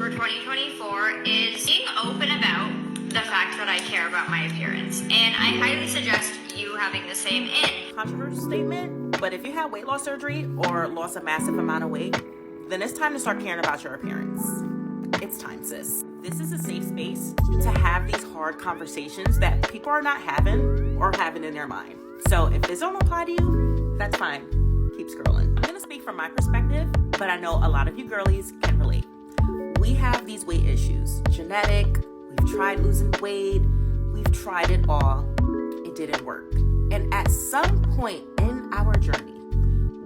for 2024 is being open about the fact that I care about my appearance. And I highly suggest you having the same in. Controversial statement, but if you had weight loss surgery or lost a massive amount of weight, then it's time to start caring about your appearance. It's time, sis. This is a safe space to have these hard conversations that people are not having or having in their mind. So if this don't apply to you, that's fine. Keep scrolling. I'm gonna speak from my perspective, but I know a lot of you girlies can relate. We have these weight issues, genetic, we've tried losing weight, we've tried it all, it didn't work. And at some point in our journey,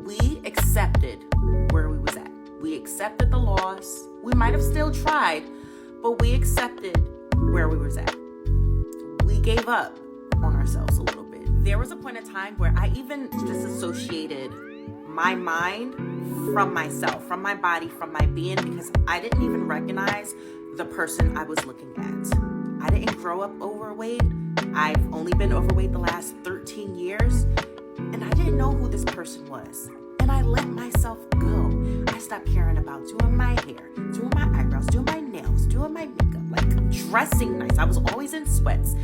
we accepted where we was at. We accepted the loss. We might have still tried, but we accepted where we was at. We gave up on ourselves a little bit. There was a point in time where I even disassociated my mind from myself, from my body, from my being, because I didn't even recognize the person I was looking at. I didn't grow up overweight. I've only been overweight the last 13 years, and I didn't know who this person was. And I let myself go. I stopped caring about doing my hair, doing my eyebrows, doing my nails, doing my makeup, like dressing nice. I was always in sweats.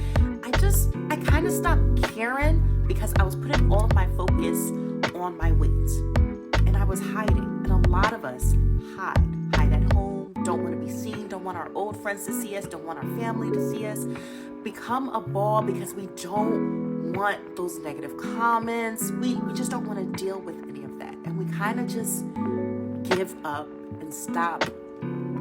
I kind of stopped caring because I was putting all of my focus on my weight. And I was hiding. And a lot of us hide at home, don't want to be seen, don't want our old friends to see us, don't want our family to see us. Become a ball because we don't want those negative comments. We just don't want to deal with any of that. And we kind of just give up and stop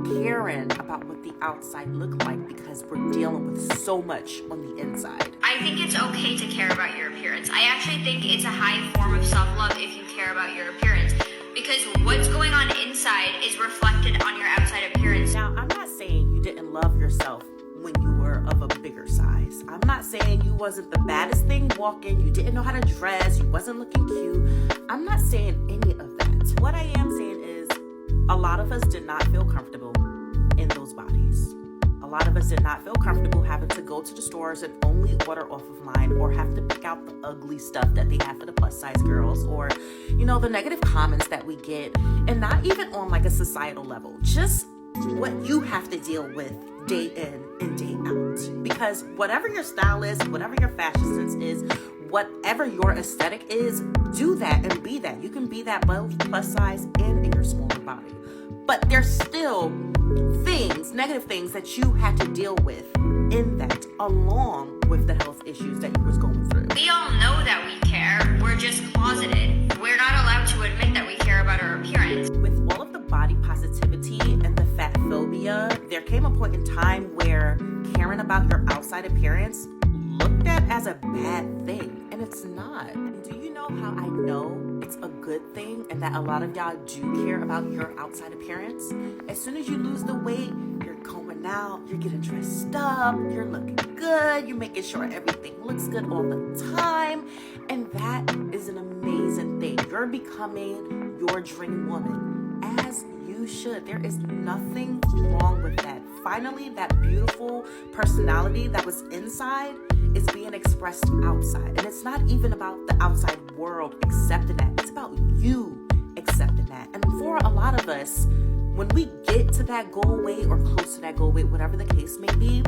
caring about what the outside look like because we're dealing with so much on the inside. I think it's okay to care about your appearance. I actually think it's a high form of self-love if you care about your appearance, because what's going on inside is reflected on your outside appearance. Now, I'm not saying you didn't love yourself when you were of a bigger size. I'm not saying you wasn't the baddest thing walking, you didn't know how to dress, you wasn't looking cute. I'm not saying any of that. What I am saying is a lot of us did not feel comfortable in those bodies. A lot of us did not feel comfortable having to go to the stores and only order off of line, or have to pick out the ugly stuff that they have for the plus size girls, or, the negative comments that we get, and not even on like a societal level, just what you have to deal with day in and day out. Because whatever your style is, whatever your fashion sense is, whatever your aesthetic is, do that and be that. You can be that both plus size and in your smaller body. But there's still negative things that you had to deal with in that, along with the health issues that you was going through. We all know that we care. We're just closeted. We're not allowed to admit that we care about our appearance. With all of the body positivity and the fatphobia, there came a point in time where caring about your outside appearance looked at as a bad thing, and it's not. Do you know how I know it's a good thing and that a lot of y'all do care about your outside appearance? As soon as you lose the weight, you're going out, you're getting dressed up, you're looking good, you're making sure everything looks good all the time, and that is an amazing thing. You're becoming your dream woman, as you should. There is nothing wrong with that. Finally, that beautiful personality that was inside is being expressed outside. And it's not even about the outside world accepting that. It's about you accepting that. And for a lot of us, when we get to that goal weight or close to that goal weight, whatever the case may be,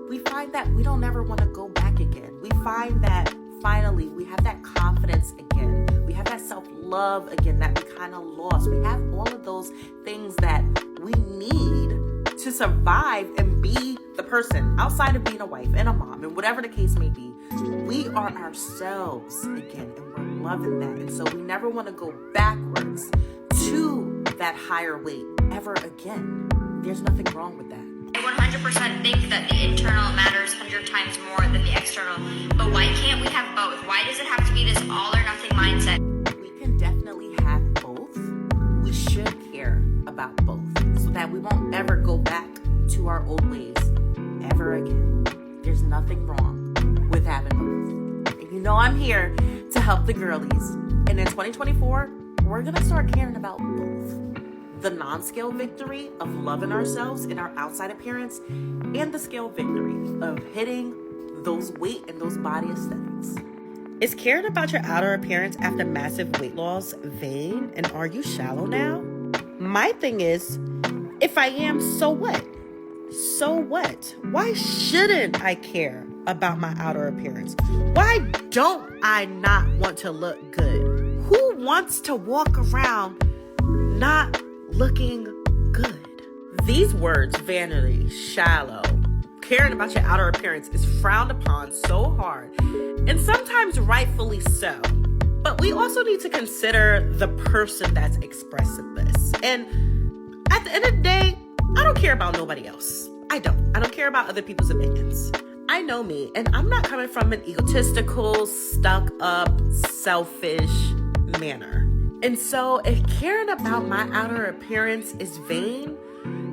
we find that we don't ever want to go back again. We find that finally we have that confidence again. We have that self-love again that we kind of lost. We have all of those things that we need to survive and be the person outside of being a wife and a mom and whatever the case may be. We are ourselves again, and we're loving that. And so we never want to go backwards to that higher weight ever again. There's nothing wrong with that. I 100% think that the internal matters 100 times more than the external. But why can't we have both? Why does it have to be this all or nothing mindset? We can definitely have both. We should care about both so that we won't ever go back to our old ways ever again. There's nothing wrong with having both. And I'm here to help the girlies. And in 2024, we're going to start caring about both. The non-scale victory of loving ourselves in our outside appearance, and the scale victory of hitting those weight and those body aesthetics. Is caring about your outer appearance after massive weight loss vain? And are you shallow now? My thing is, If I am, so what? So what? Why shouldn't I care about my outer appearance? Why don't I not want to look good? Who wants to walk around not looking good? These words, vanity, shallow, caring about your outer appearance, is frowned upon so hard, and sometimes rightfully so. But we also need to consider the person that's expressing this. And at the end of the day, I don't care about nobody else. I don't care about other people's opinions. I know me, and I'm not coming from an egotistical, stuck up, selfish manner. And so if caring about my outer appearance is vain,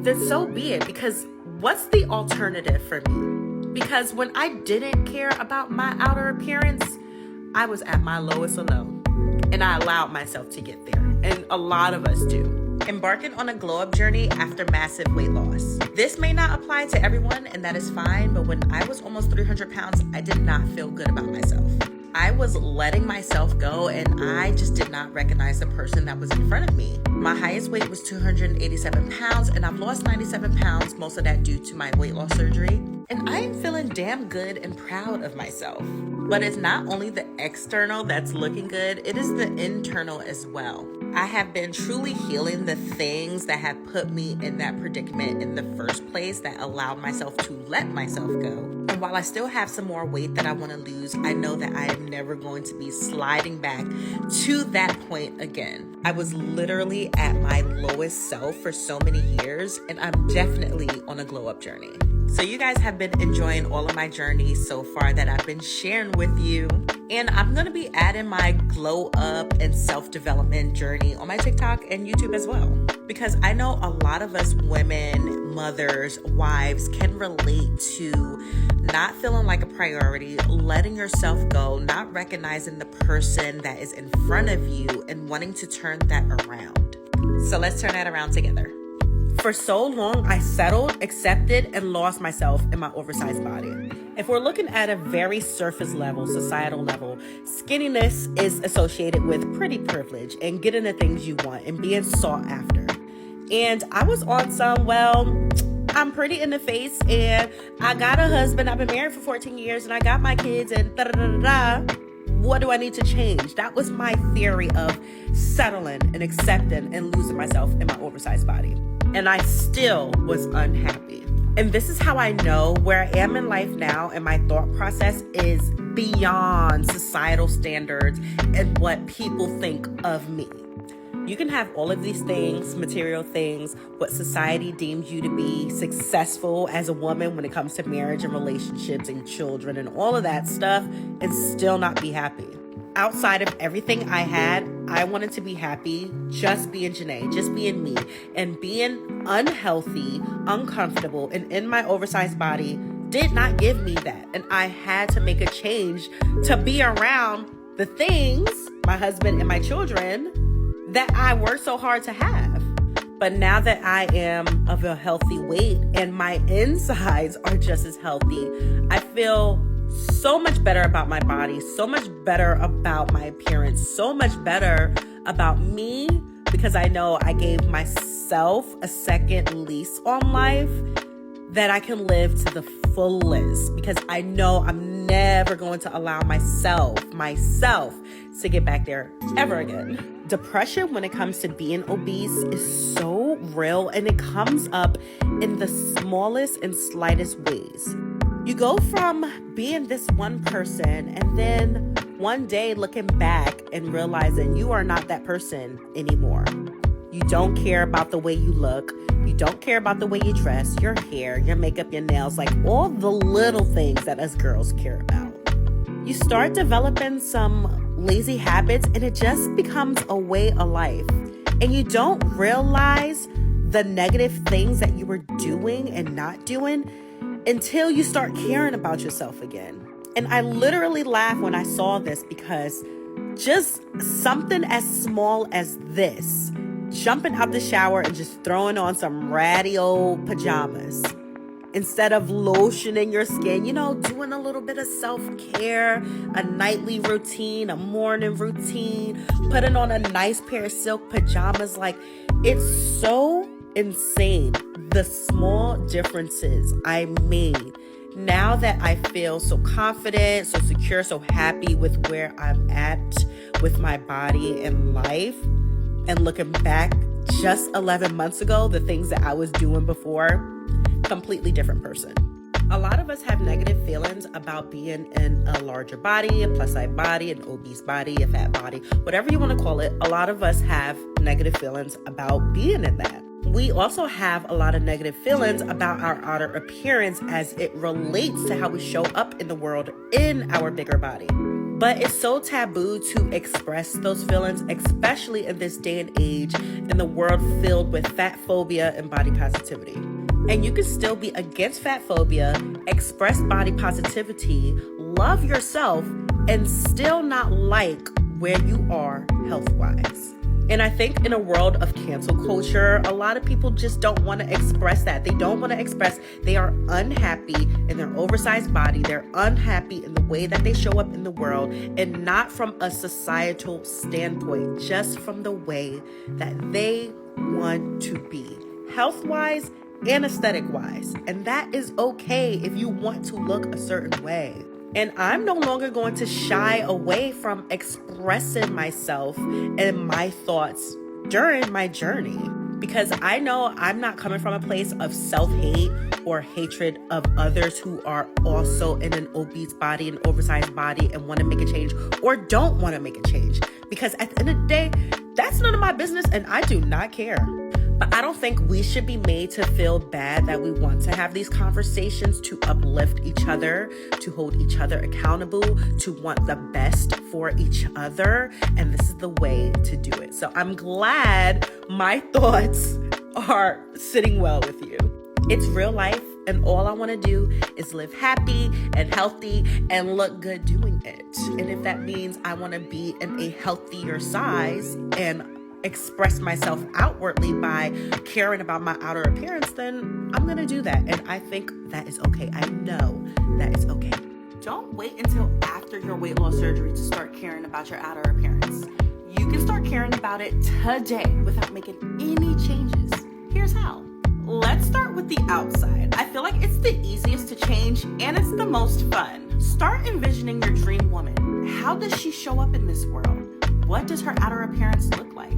then so be it, because what's the alternative for me? Because when I didn't care about my outer appearance, I was at my lowest of low, and I allowed myself to get there. And a lot of us do. Embarking on a glow-up journey after massive weight loss. This may not apply to everyone, and that is fine, but when I was almost 300 pounds, I did not feel good about myself. I was letting myself go, and I just did not recognize the person that was in front of me. My highest weight was 287 pounds, and I've lost 97 pounds, most of that due to my weight loss surgery. And I am feeling damn good and proud of myself. But it's not only the external that's looking good, it is the internal as well. I have been truly healing the things that have put me in that predicament in the first place, that allowed myself to let myself go. And while I still have some more weight that I want to lose, I know that I am never going to be sliding back to that point again. I was literally at my lowest self for so many years, and I'm definitely on a glow up journey. So you guys have been enjoying all of my journeys so far that I've been sharing with you. And I'm going to be adding my glow up and self-development journey on my TikTok and YouTube as well. Because I know a lot of us women, mothers, wives can relate to not feeling like a priority, letting yourself go, not recognizing the person that is in front of you, and wanting to turn that around. So let's turn that around together. For so long, I settled, accepted, and lost myself in my oversized body. If we're looking at a very surface level, societal level, skinniness is associated with pretty privilege and getting the things you want and being sought after. And I was on some, well, I'm pretty in the face and I got a husband, I've been married for 14 years and I got my kids and da-da-da-da-da. What do I need to change? That was my theory of settling and accepting and losing myself in my oversized body. And I still was unhappy. And this is how I know where I am in life now, and my thought process is beyond societal standards and what people think of me. You can have all of these things, material things, what society deems you to be successful as a woman when it comes to marriage and relationships and children and all of that stuff, and still not be happy. Outside of everything I had, I wanted to be happy just being Janee, just being me. And being unhealthy, uncomfortable, and in my oversized body did not give me that. And I had to make a change to be around the things, my husband and my children, that I worked so hard to have. But now that I am of a healthy weight and my insides are just as healthy, I feel so much better about my body, so much better about my appearance, so much better about me, because I know I gave myself a second lease on life that I can live to the fullest, because I know I'm never going to allow myself to get back there ever again. Depression when it comes to being obese is so real, and it comes up in the smallest and slightest ways. You go from being this one person and then one day looking back and realizing you are not that person anymore. You don't care about the way you look. You don't care about the way you dress, your hair, your makeup, your nails, like all the little things that us girls care about. You start developing some lazy habits and it just becomes a way of life. And you don't realize the negative things that you were doing and not doing until you start caring about yourself again. And I literally laughed when I saw this, because just something as small as this, jumping out the shower and just throwing on some ratty old pajamas instead of lotioning your skin, doing a little bit of self-care, a nightly routine, a morning routine, putting on a nice pair of silk pajamas. Like, it's so insane the small differences I made. Now that I feel so confident, so secure, so happy with where I'm at with my body and life, and looking back just 11 months ago, the things that I was doing before, completely different person. A lot of us have negative feelings about being in a larger body, a plus size body, an obese body, a fat body, whatever you want to call it. A lot of us have negative feelings about being in that. We also have a lot of negative feelings about our outer appearance as it relates to how we show up in the world in our bigger body. But it's so taboo to express those feelings, especially in this day and age, in the world filled with fat phobia and body positivity. And you can still be against fat phobia, express body positivity, love yourself, and still not like where you are health-wise. And I think in a world of cancel culture, a lot of people just don't want to express that. They don't want to express they are unhappy in their oversized body. They're unhappy in the way that they show up in the world, and not from a societal standpoint, just from the way that they want to be, health-wise and aesthetic-wise. And that is okay if you want to look a certain way. And I'm no longer going to shy away from expressing myself and my thoughts during my journey, because I know I'm not coming from a place of self-hate or hatred of others who are also in an obese body, an oversized body, and want to make a change or don't want to make a change. Because at the end of the day, that's none of my business and I do not care. But I don't think we should be made to feel bad that we want to have these conversations to uplift each other, to hold each other accountable, to want the best for each other. And this is the way to do it. So I'm glad my thoughts are sitting well with you. It's real life, and all I want to do is live happy and healthy and look good doing it. And if that means I want to be in a healthier size and express myself outwardly by caring about my outer appearance, then I'm gonna do that. And I think that is okay. I know that is okay. Don't wait until after your weight loss surgery to start caring about your outer appearance. You can start caring about it today without making any changes. Here's how. Let's start with the outside. I feel like it's the easiest to change and it's the most fun. Start envisioning your dream woman. How does she show up in this world? What does her outer appearance look like?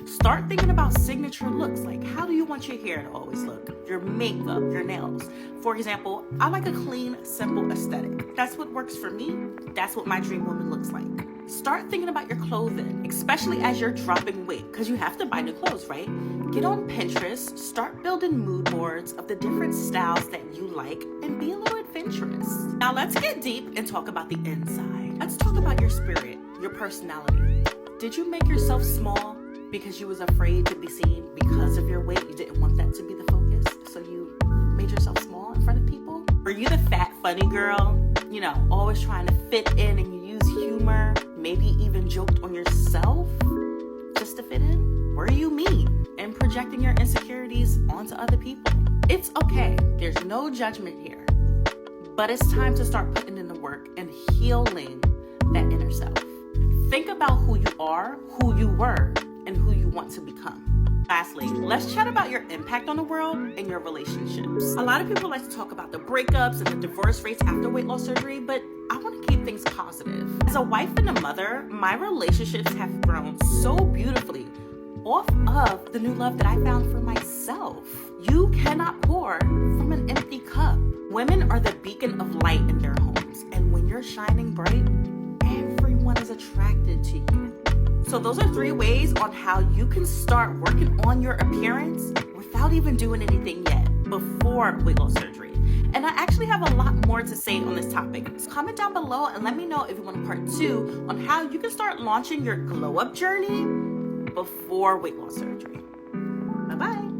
Start thinking about signature looks, like how do you want your hair to always look, your makeup, your nails. For example, I like a clean, simple aesthetic. That's what works for me. That's what my dream woman looks like. Start thinking about your clothing, especially as you're dropping weight, because you have to buy new clothes, right? Get on Pinterest, start building mood boards of the different styles that you like, and be a little adventurous. Now let's get deep and talk about the inside. Let's talk about your spirit, your personality. Did you make yourself small because you was afraid to be seen because of your weight? You didn't want that to be the focus, so you made yourself small in front of people? Were you the fat funny girl? You know, always trying to fit in, and you use humor, maybe even joked on yourself just to fit in? Were you mean and projecting your insecurities onto other people? It's okay. There's no judgment here. But it's time to start putting in the work and healing that inner self. Think about who you are, who you were, and who you want to become. Lastly, let's chat about your impact on the world and your relationships. A lot of people like to talk about the breakups and the divorce rates after weight loss surgery, but I want to keep things positive. As a wife and a mother, my relationships have grown so beautifully off of the new love that I found for myself. You cannot pour from an empty cup. Women are the beacon of light in their homes, and when you're shining bright, everyone is attracted to you. So those are 3 ways on how you can start working on your appearance without even doing anything yet before weight loss surgery. And I actually have a lot more to say on this topic. So comment down below and let me know if you want a part 2 on how you can start launching your glow up journey before weight loss surgery. Bye-bye.